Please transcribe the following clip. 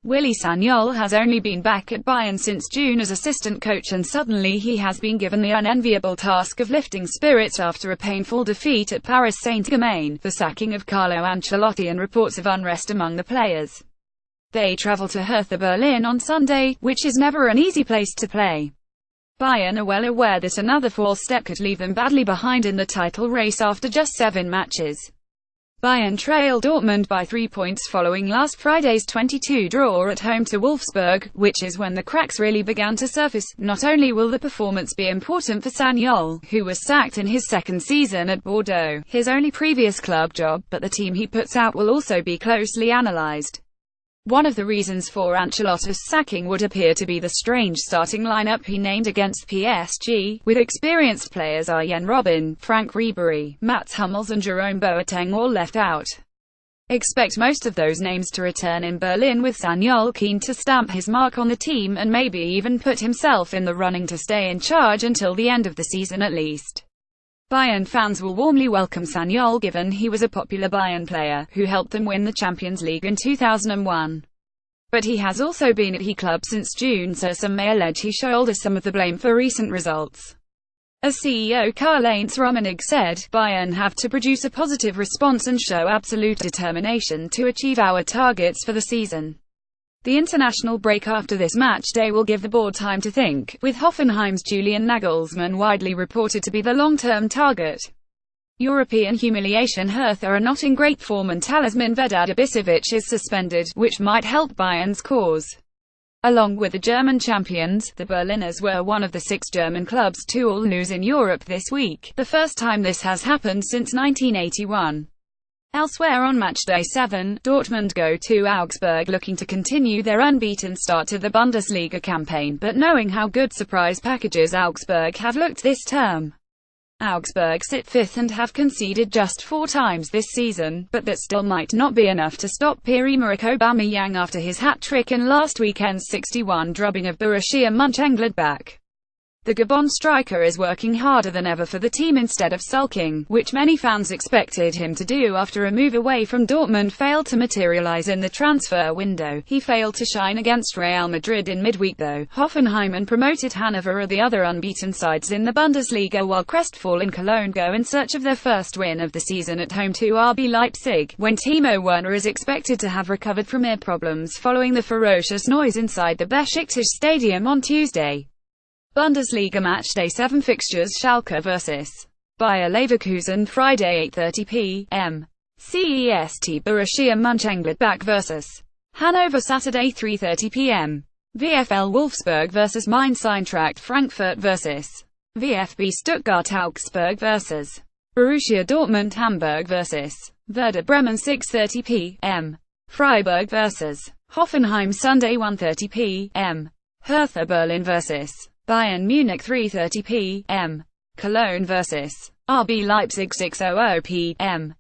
Willi Sagnol has only been back at Bayern since June as assistant coach, and suddenly he has been given the unenviable task of lifting spirits after a painful defeat at Paris Saint-Germain, the sacking of Carlo Ancelotti and reports of unrest among the players. They travel to Hertha Berlin on Sunday, which is never an easy place to play. Bayern are well aware that another false step could leave them badly behind in the title race after just 7 matches. Bayern trail Dortmund by 3 points following last Friday's 22 draw at home to Wolfsburg, which is when the cracks really began to surface. Not only will the performance be important for Sagnol, who was sacked in his second season at Bordeaux, his only previous club job, but the team he puts out will also be closely analysed. One of the reasons for Ancelotti's sacking would appear to be the strange starting lineup he named against PSG, with experienced players Arjen Robben, Frank Ribery, Mats Hummels and Jerome Boateng all left out. Expect most of those names to return in Berlin, with Sagnol keen to stamp his mark on the team and maybe even put himself in the running to stay in charge until the end of the season at least. Bayern fans will warmly welcome Sagnol, given he was a popular Bayern player, who helped them win the Champions League in 2001. But he has also been at the club since June, so some may allege he shoulders some of the blame for recent results. As CEO Karl-Heinz Rummenigge said, Bayern have to produce a positive response and show absolute determination to achieve our targets for the season. The international break after this match day will give the board time to think, with Hoffenheim's Julian Nagelsmann widely reported to be the long-term target. European humiliation. Hertha are not in great form and talisman Vedad Ibisevic is suspended, which might help Bayern's cause. Along with the German champions, the Berliners were one of the 6 German clubs to all lose in Europe this week, the first time this has happened since 1981. Elsewhere on matchday 7, Dortmund go to Augsburg looking to continue their unbeaten start to the Bundesliga campaign, but knowing how good surprise packages Augsburg have looked this term. Augsburg sit 5th and have conceded just 4 times this season, but that still might not be enough to stop Pierre-Emerick Aubameyang after his hat-trick and last weekend's 6-1 drubbing of Borussia Mönchengladbach. The Gabon striker is working harder than ever for the team instead of sulking, which many fans expected him to do after a move away from Dortmund failed to materialize in the transfer window. He failed to shine against Real Madrid in midweek though. Hoffenheim and promoted Hannover are the other unbeaten sides in the Bundesliga, while crestfallen Cologne go in search of their first win of the season at home to RB Leipzig, when Timo Werner is expected to have recovered from ear problems following the ferocious noise inside the Besiktas stadium on Tuesday. Bundesliga matchday 7 fixtures: Schalke vs. Bayer Leverkusen Friday 8:30 p.m. CEST, Borussia Mönchengladbach vs. Hannover Saturday 3:30 p.m. VfL Wolfsburg vs. Mainz, Eintracht Frankfurt vs. VfB Stuttgart, Augsburg vs. Borussia Dortmund, Hamburg vs. Werder Bremen 6:30 p.m. Freiburg vs. Hoffenheim Sunday 1:30 p.m. Hertha Berlin vs. Bayern Munich 3:30 p.m. Cologne vs. RB Leipzig 6:00 p.m.